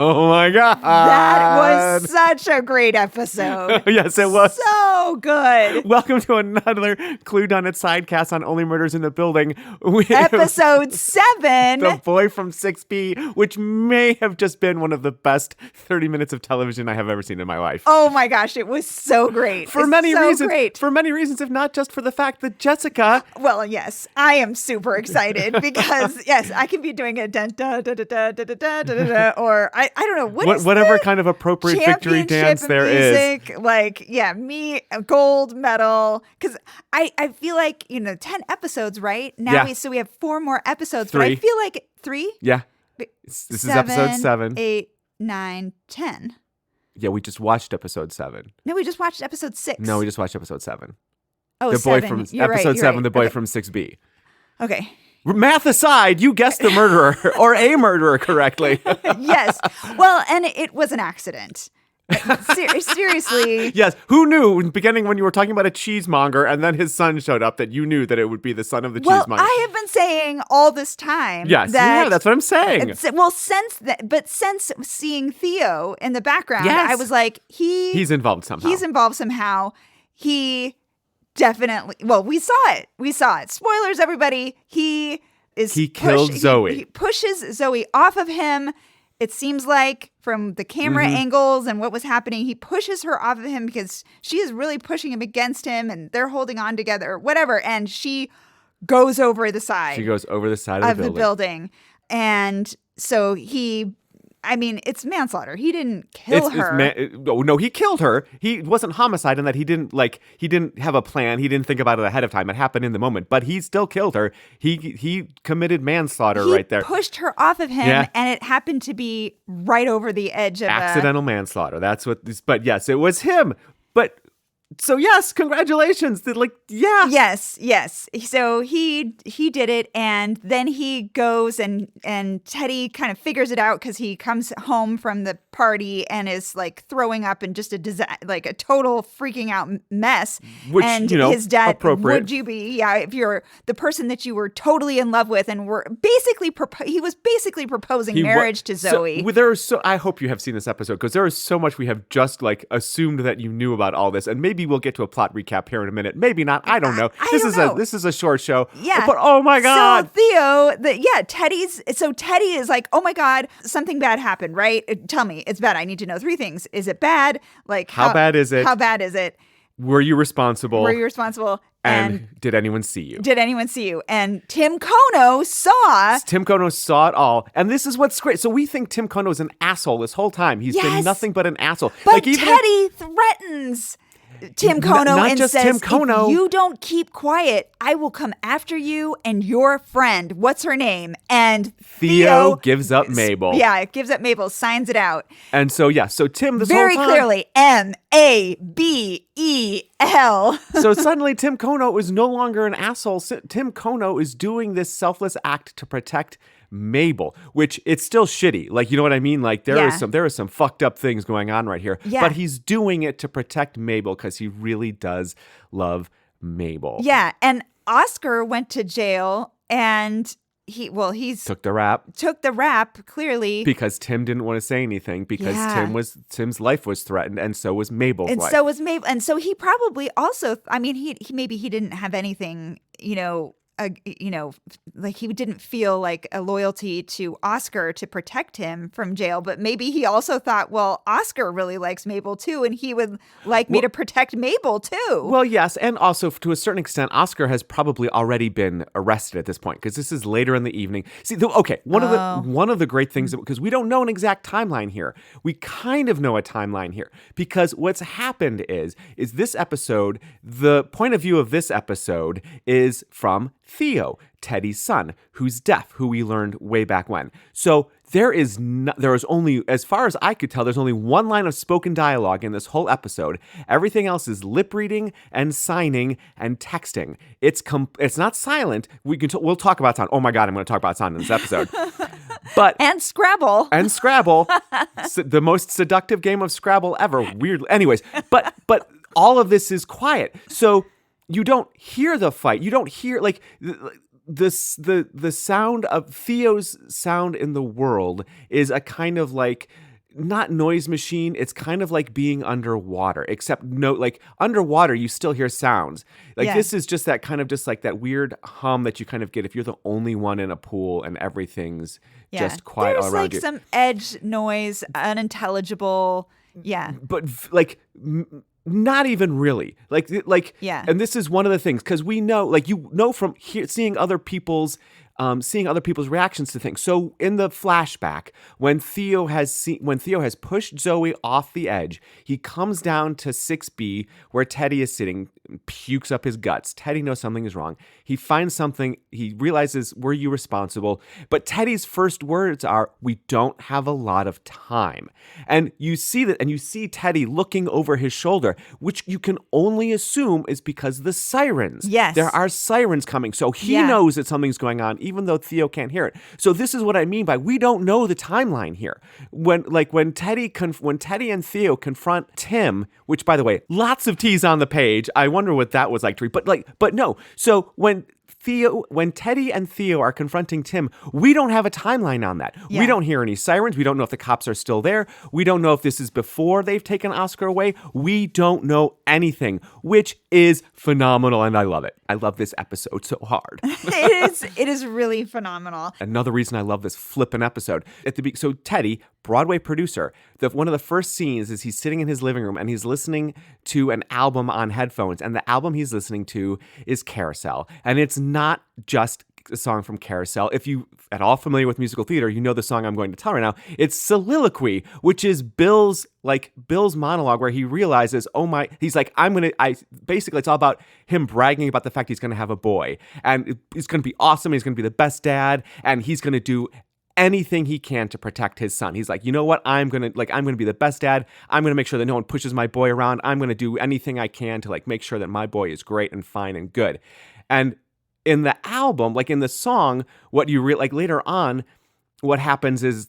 Oh my God. That was such a great episode. Yes, it was. So good. Welcome to another Cluedunnit sidecast on Only Murders in the Building. Episode 7. The Boy from 6B, which may have just been one of the best 30 minutes of television I have ever seen in my life. Oh my gosh, it was so great. For many reasons, if not just for the fact that Jessica... Well, yes, I am super excited because, yes, I can be doing a dun da da da da da da da da da, or I don't know, whatever kind of appropriate victory dance there music, is. Like, yeah, me, a gold medal. Because I feel like, 10 episodes, right? Now we have 4 more episodes, 3. but I feel like 3? Yeah. This is episode 7. 8, 9, 10. Yeah, we just watched episode 7. No, we just watched episode 6. No, we just watched episode 7. Oh, the boy 7. from You're episode right, 7, right. the boy Okay. from 6B. Okay. Math aside, you guessed the murderer or a murderer correctly. Yes. Well, and it was an accident. Seriously. Yes. Who knew in the beginning when you were talking about a cheesemonger and then his son showed up that you knew that it would be the son of the Well, cheesemonger? I have been saying all this time. Yes, that's what I'm saying. Well, since seeing Theo in the background, Yes. I was like, he's involved somehow. He definitely. Well, we saw it. Spoilers, everybody. He killed Zoe. He pushes Zoe off of him. It seems like from the camera angles and what was happening, he pushes her off of him because she is really pushing him against him and they're holding on together, whatever. And she goes over the side. She goes over the side of the building. And so it's manslaughter. He didn't kill her. No, he killed her. He wasn't homicide in that he didn't have a plan. He didn't think about it ahead of time. It happened in the moment, but he still killed her. He committed manslaughter right there. He pushed her off of him, and it happened to be right over the edge of accidental manslaughter. That's what this. But yes, it was him. But. So yes, congratulations. Yes. So he did it, and then he goes and Teddy kind of figures it out because he comes home from the party and is like throwing up in just a total freaking out mess. Which, and his dad, appropriate. would you be? Yeah, if you're the person that you were totally in love with and were basically he was basically proposing marriage to Zoe. I hope you have seen this episode because there is so much we have just assumed that you knew about all this, and maybe we'll get to a plot recap here in a minute. Maybe not. I don't know. This is a short show. Yeah. But oh my God. So Theo, Teddy is like, oh my God, something bad happened, right? Tell me, it's bad. I need to know 3 things. Is it bad? Like how bad is it? How bad is it? Were you responsible? And did anyone see you? And Tim Kono saw it all. And this is what's great. So we think Tim Kono is an asshole this whole time. He's been nothing but an asshole. But Teddy threatens Tim Kono not and just says, Tim Kono. if you don't keep quiet, I will come after you and your friend. What's her name? And Theo gives up Mabel. Yeah, gives up Mabel, signs it out. And so Tim this very whole time. Very clearly, Mabel. So suddenly Tim Kono is no longer an asshole. Tim Kono is doing this selfless act to protect Mabel, which it's still shitty. You know what I mean? There are some fucked up things going on right here. Yeah. But he's doing it to protect Mabel because he really does love Mabel. Yeah, and Oscar went to jail and he's took the rap clearly because Tim didn't want to say anything because Tim's life was threatened and so was Mabel's life. So was Mabel, and so he probably also. He maybe he didn't have anything. He didn't feel like a loyalty to Oscar to protect him from jail, but maybe he also thought, well, Oscar really likes Mabel too, and he would like me to protect Mabel too. Well, yes, and also to a certain extent, Oscar has probably already been arrested at this point because this is later in the evening. See, one of the great things because we don't know an exact timeline here, we kind of know a timeline here because what's happened is this episode, the point of view of this episode is from Theo, Teddy's son, who's deaf, who we learned way back when. So there is only, as far as I could tell, there's only one line of spoken dialogue in this whole episode. Everything else is lip reading and signing and texting. It's not silent. We'll talk about sound. Oh my God, I'm going to talk about sound in this episode. And Scrabble. The most seductive game of Scrabble ever. Weird. Anyways, but all of this is quiet. So you don't hear the fight. You don't hear the sound of Theo's sound in the world is a kind of not noise machine. It's kind of like being underwater, except like underwater, you still hear sounds. Like this is just that kind of just like that weird hum that you kind of get if you're the only one in a pool and everything's just quiet all around you. There's like some edge noise, unintelligible. Yeah. But like not even really. Like and this is one of the things, because we know, like, from seeing other people's reactions to things. So in the flashback, when Theo has pushed Zoe off the edge, he comes down to 6B where Teddy is sitting, pukes up his guts. Teddy knows something is wrong. He finds something. He realizes, were you responsible? But Teddy's first words are, we don't have a lot of time. And you see that, and you see Teddy looking over his shoulder, which you can only assume is because the sirens. Yes. There are sirens coming. So he knows that something's going on, even though Theo can't hear it. So this is what I mean by we don't know the timeline here. When Teddy and Theo confront Tim, which, by the way, lots of T's on the page. I wonder what that was like to read. But no. So when Teddy and Theo are confronting Tim, we don't have a timeline on that. Yeah. We don't hear any sirens. We don't know if the cops are still there. We don't know if this is before they've taken Oscar away. We don't know anything, which is phenomenal, and I love it. I love this episode so hard. It is really phenomenal. Another reason I love this flippin' episode. So Teddy, Broadway producer, one of the first scenes is he's sitting in his living room and he's listening to an album on headphones, and the album he's listening to is Carousel. And it's not just a song from Carousel. If you at all familiar with musical theater, you know the song I'm going to tell right now. It's Soliloquy, which is Bill's monologue where he realizes, he's like, basically it's all about him bragging about the fact he's going to have a boy, and it's going to be awesome. He's going to be the best dad, and he's going to do anything he can to protect his son. He's like, you know what? I'm going to be the best dad. I'm going to make sure that no one pushes my boy around. I'm going to do anything I can to make sure that my boy is great and fine and good. And in the album, in the song, what you later on, what happens is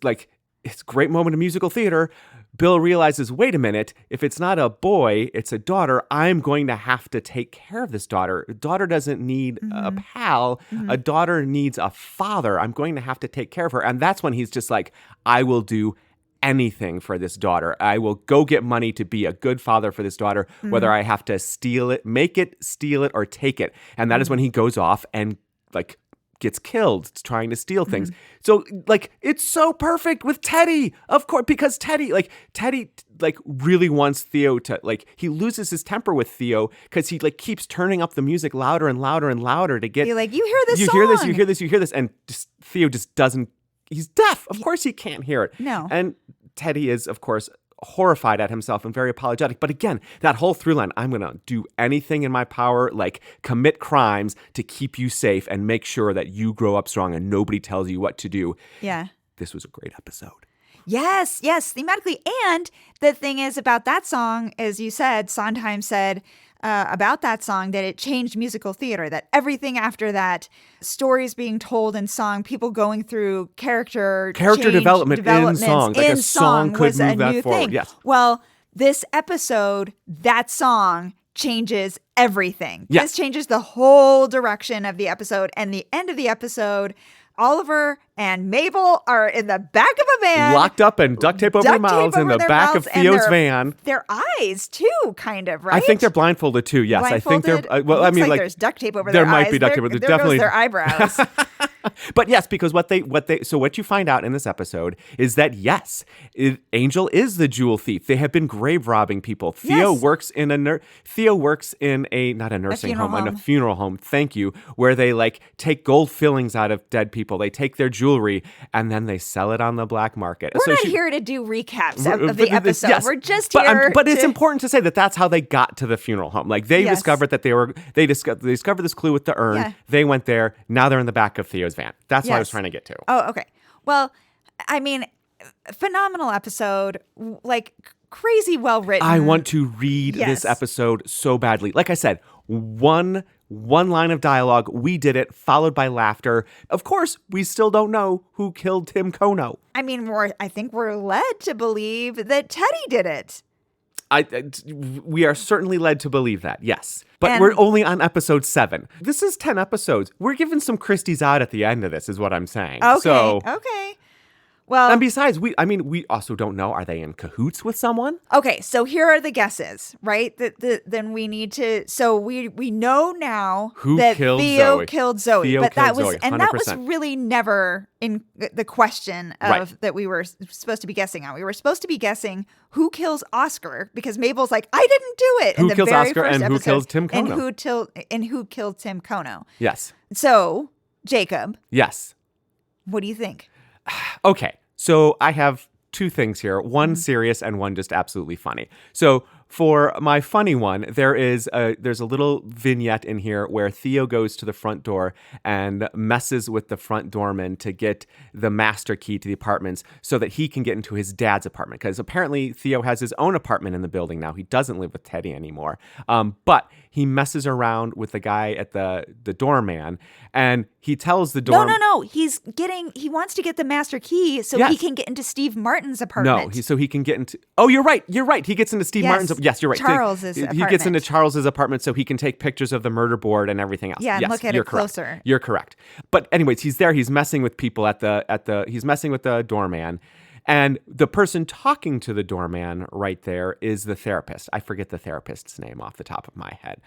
it's a great moment of musical theater. Bill realizes, wait a minute, if it's not a boy, it's a daughter, I'm going to have to take care of this daughter. A daughter doesn't need a pal. Mm-hmm. A daughter needs a father. I'm going to have to take care of her. And that's when he's just like, I will do anything for this daughter. I will go get money to be a good father for this daughter, whether I have to steal it, make it, steal it, or take it. And that is when he goes off and gets killed trying to steal things. So it's so perfect with Teddy, of course, because Teddy really wants Theo to he loses his temper with Theo because he keeps turning up the music louder and louder and louder to get you hear this you song. hear this, and Theo just doesn't. He's deaf. Of course he can't hear it. No. And Teddy is, of course, horrified at himself and very apologetic. But again, that whole through line, I'm going to do anything in my power, commit crimes to keep you safe and make sure that you grow up strong and nobody tells you what to do. Yeah. This was a great episode. Yes, thematically. And the thing is about that song, as you said, Sondheim said about that song that it changed musical theater, that everything after that, stories being told in song, people going through character development in song. A song could move that forward. Thing. Yes. Well, this episode, that song changes everything. Yes. This changes the whole direction of the episode. And the end of the episode, Oliver and Mabel are in the back of a van. Locked up and duct tape over their mouths in the back of Theo's van. Their eyes, too, kind of, right? I think they're blindfolded, too. Yes, I think they're... there's duct tape over their eyes. There might be duct tape over there goes their eyebrows. But yes, because what you find out in this episode is that, yes, Angel is the jewel thief. They have been grave robbing people. Theo works in a funeral home. Thank you. Where they take gold fillings out of dead people. They take their jewelry and then they sell it on the black market. We're not here to do recaps of the episode. Yes, we're just here. But it's important to say that that's how they got to the funeral home. They discovered that they discovered this clue with the urn. Yeah. They went there. Now they're in the back of Theo's van. That's what I was trying to get to. Oh, okay. Well, I mean, phenomenal episode. Crazy well written. I want to read this episode so badly. Like I said, one line of dialogue. We did it, followed by laughter. Of course, we still don't know who killed Tim Kono. I mean, I think we're led to believe that Teddy did it. We are certainly led to believe that, yes. But we're only on episode 7. This is 10 episodes. We're giving some Christies out at the end of this, is what I'm saying. Okay. Well, and besides, we also don't know, are they in cahoots with someone? Okay, so here are the guesses, right? Then we need to. So we know now that Theo killed Zoe, Theo but killed that was Zoe, and that was really never in the question of that we were supposed to be guessing on. We were supposed to be guessing who kills Oscar because Mabel's like, I didn't do it. Who kills Oscar and who kills Tim Kono? And who killed Tim Kono? Yes. So Jacob. Yes. What do you think? Okay. So I have two things here, one serious and one just absolutely funny. So for my funny one, there's a little vignette in here where Theo goes to the front door and messes with the front doorman to get the master key to the apartments so that he can get into his dad's apartment. Because apparently Theo has his own apartment in the building now. He doesn't live with Teddy anymore. But he messes around with the guy at the doorman, and he tells the doorman... No. He wants to get the master key so he can get into Steve Martin's apartment. No, so he can get into... Oh, you're right. He gets into Steve Martin's... Yes, you're right. Charles's apartment. He gets into Charles's apartment so he can take pictures of the murder board and everything else. Yeah, and look at it correct. closer. You're correct. But anyways, he's there. He's messing with people he's messing with the doorman. And the person talking to the doorman right there is the therapist. I forget the therapist's name off the top of my head.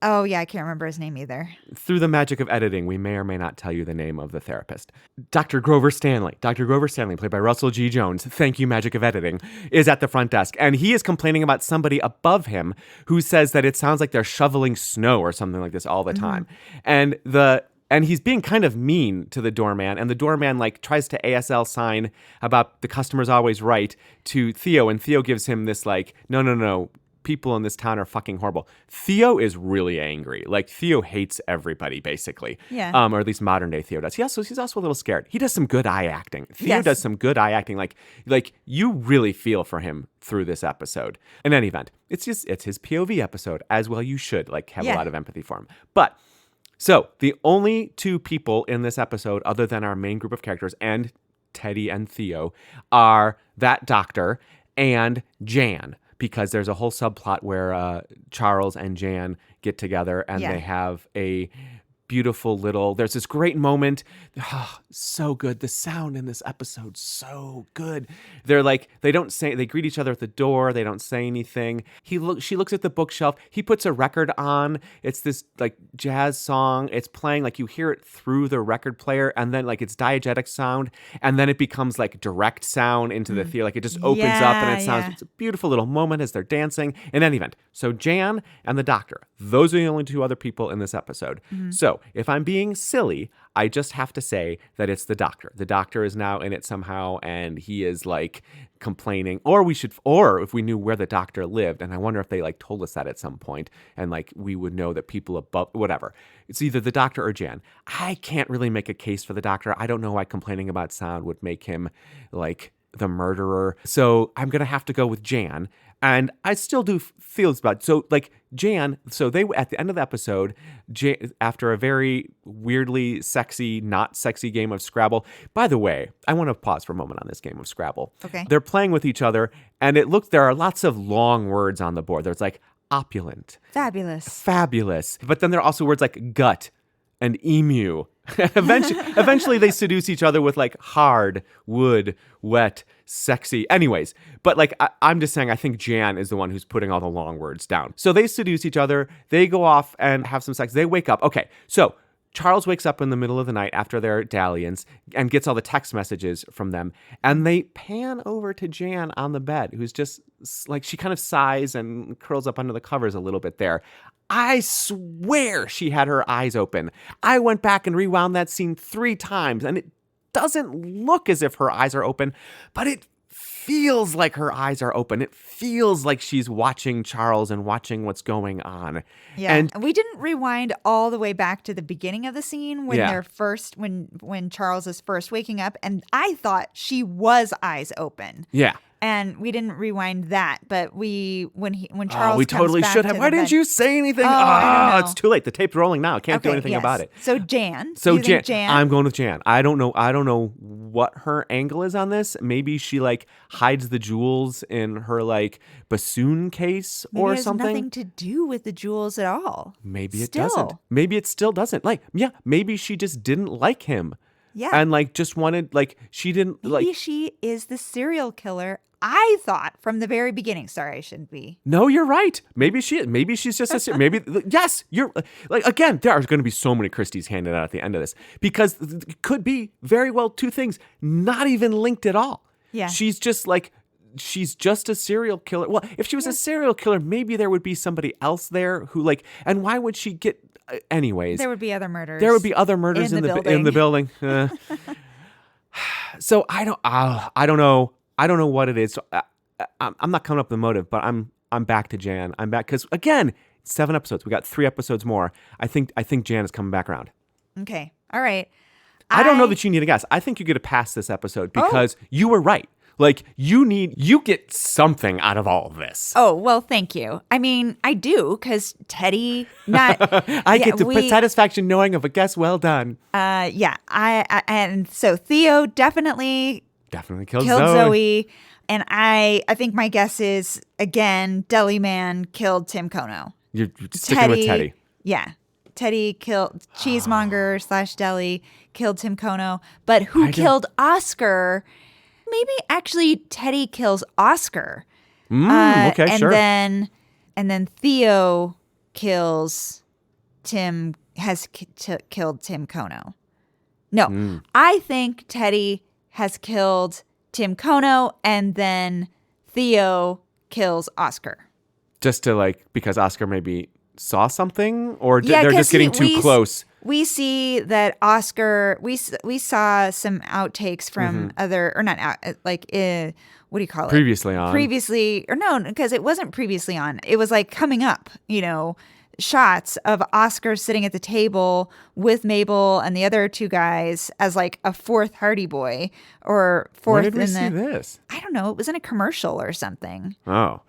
Oh, yeah, I can't remember his name either. Through the magic of editing, we may or may not tell you the name of the therapist. Dr. Grover Stanley. Dr. Grover Stanley, played by Russell G. Jones, thank you, magic of editing, is at the front desk. And he is complaining about somebody above him who says that it sounds like they're shoveling snow or something like this all the time. And he's being kind of mean to the doorman, and the doorman tries to ASL sign about the customer's always right to Theo, and Theo gives him this no, people in this town are fucking horrible. Theo is really angry. Theo hates everybody, basically. Yeah. Or at least modern day Theo does. He's also a little scared. He does some good eye acting. Theo does some good eye acting. You really feel for him through this episode. In any event, it's his POV episode, as well you should have a lot of empathy for him. But so the only two people in this episode, other than our main group of characters and Teddy and Theo, are that doctor and Jan. Because there's a whole subplot where Charles and Jan get together and they have a beautiful there's this great moment. Oh, so good. The sound in this episode, so good. They're they greet each other at the door. They don't say anything. She looks at the bookshelf. He puts a record on. It's this jazz song. It's playing, you hear it through the record player, and then it's diegetic sound, and then it becomes direct sound into the theater. It just opens up and it sounds, it's a beautiful little moment as they're dancing. In any event, so Jan and the doctor, those are the only two other people in this episode. So if I'm being silly, I just have to say that it's the doctor. The doctor is now in it somehow, and he is complaining. Or if we knew where the doctor lived, and I wonder if they told us that at some point, and we would know that people above, whatever. It's either the doctor or Jan. I can't really make a case for the doctor. I don't know why complaining about sound would make him the murderer. So I'm gonna have to go with Jan. And I still do feel about Jan. So they at the end of the episode, after a very weirdly sexy, not sexy game of Scrabble. By the way, I want to pause for a moment on this game of Scrabble. Okay. They're playing with each other, and there are lots of long words on the board. There's opulent, fabulous, but then there are also words like gut and emu. Eventually they seduce each other with hard, wood, wet, sexy. Anyways, but I'm just saying, I think Jan is the one who's putting all the long words down. So they seduce each other. They go off and have some sex. They wake up. Okay, so Charles wakes up in the middle of the night after their dalliance and gets all the text messages from them. And they pan over to Jan on the bed, who's just she kind of sighs and curls up under the covers a little bit there. I swear she had her eyes open. I went back and rewound that scene 3 times, and it doesn't look as if her eyes are open, but it feels like her eyes are open. It feels like she's watching Charles and watching what's going on. Yeah, and we didn't rewind all the way back to the beginning of the scene when when Charles is first waking up, and I thought she was eyes open. Yeah. And we didn't rewind that, but when Charles we totally should have. Why didn't you say anything? I don't know. It's too late. The tape's rolling now. I can't do anything about it. So Jan. Jan. I'm going with Jan. I don't know what her angle is on this. Maybe she hides the jewels in her bassoon case or something. Maybe it has nothing to do with the jewels at all. Maybe it doesn't. Maybe it still doesn't. Maybe she just didn't like him. Yeah. And like just wanted, like she didn't like. Maybe she is the serial killer. I thought from the very beginning. Sorry, I shouldn't be. No, you're right. Maybe she's just a maybe. Yes, you're like, again, there are going to be so many Christies handed out at the end of this because it could be very well two things not even linked at all. Yeah. She's just a serial killer. Well, if she was a serial killer, maybe there would be somebody else there who like, and why would she get, anyways? There would be other murders. There would be other murders in the building. So I don't know. I don't know what it is. So I'm not coming up with a motive, but I'm back to Jan. I'm back because again, 7 episodes. We got 3 episodes more. I think Jan is coming back around. Okay. All right. I don't know that you need a guess. I think you get to pass this episode because you were right. Like you get something out of all of this. Oh, well, thank you. I mean, I do because Teddy I get to put satisfaction knowing of a guess well done. Yeah. And so Theo definitely killed Zoe. And I think my guess is, again, Deli Man killed Tim Kono. You're sticking with Teddy. Yeah. Teddy killed Cheesemonger / Deli, killed Tim Kono. But who killed Oscar? Maybe actually Teddy kills Oscar. Okay, sure. And then Theo kills killed Tim Kono. No, I think Teddy has killed Tim Kono, and then Theo kills Oscar. Just to because Oscar maybe saw something, or they're just getting too close. We see that Oscar. We saw some outtakes from other, or not what do you call it? Previously on. Or no, because it wasn't previously on. It was like coming up. Shots of Oscar sitting at the table with Mabel and the other 2 guys as like a fourth Hardy Boy or fourth. Where did we see this? I don't know. It was in a commercial or something. Oh,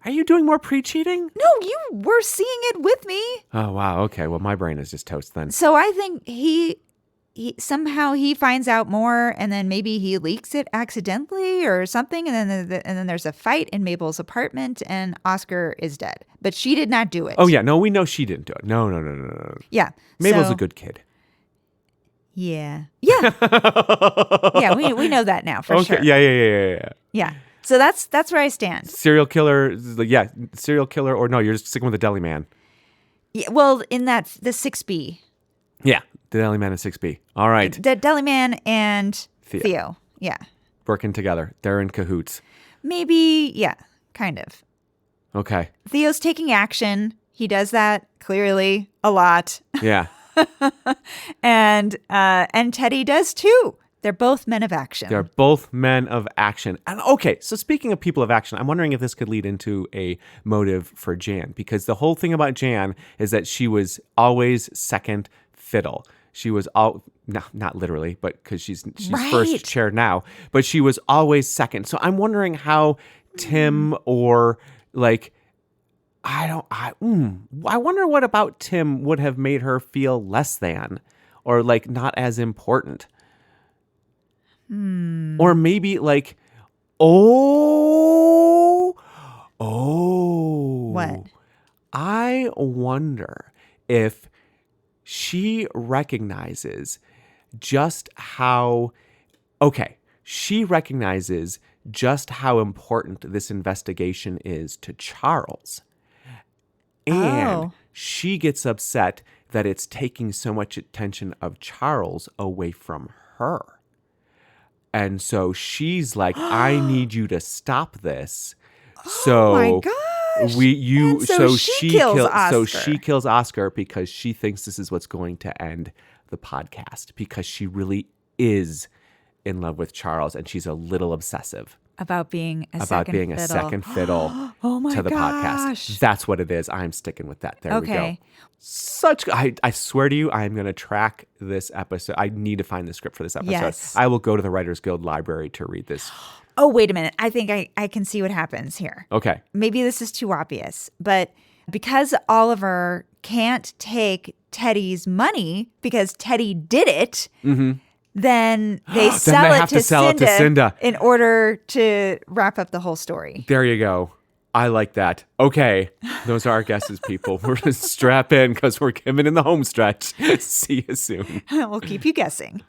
are you doing more pre-cheating? No, you were seeing it with me. Oh wow. Okay. Well, my brain is just toast then. So I think he somehow he finds out more, and then maybe he leaks it accidentally or something, and then there's a fight in Mabel's apartment, and Oscar is dead. But she did not do it. Oh yeah, no, we know she didn't do it. No. Yeah, Mabel's a good kid. Yeah. Yeah, we know that now for sure. Yeah. Yeah. So that's where I stand. Serial killer, or no, you're just sticking with the Deli Man. Yeah, well, in the 6B. Yeah, the Deli Man and 6B. All right. The Deli Man and Theo. Yeah. Working together. They're in cahoots. Maybe, yeah, kind of. Okay. Theo's taking action. He does that clearly a lot. Yeah. And Teddy does too. They're both men of action. They're both men of action. And okay, so speaking of people of action, I'm wondering if this could lead into a motive for Jan, because the whole thing about Jan is that she was always second fiddle. She was not literally, but because she's right. First chair now, but she was always second. So I'm wondering how Tim or I wonder what about Tim would have made her feel less than or not as important. Or maybe what? I wonder if she recognizes just how important this investigation is to Charles. And she gets upset that it's taking so much attention of Charles away from her. And so she's like, I need you to stop this. So oh my gosh. So she kills Oscar because she thinks this is what's going to end the podcast, because she really is in love with Charles and she's a little obsessive about being a second fiddle to the podcast. That's what it is. I'm sticking with that. There we go. I swear to you, I'm going to track this episode. I need to find the script for this episode. Yes. I will go to the Writers Guild library to read this. Oh, wait a minute. I think I can see what happens here. Okay. Maybe this is too obvious, but because Oliver can't take Teddy's money because Teddy did it, then they sell it to Cinda in order to wrap up the whole story. There you go. I like that. Okay. Those are our guesses, people. We're going to strap in because we're coming in the home stretch. See you soon. We'll keep you guessing.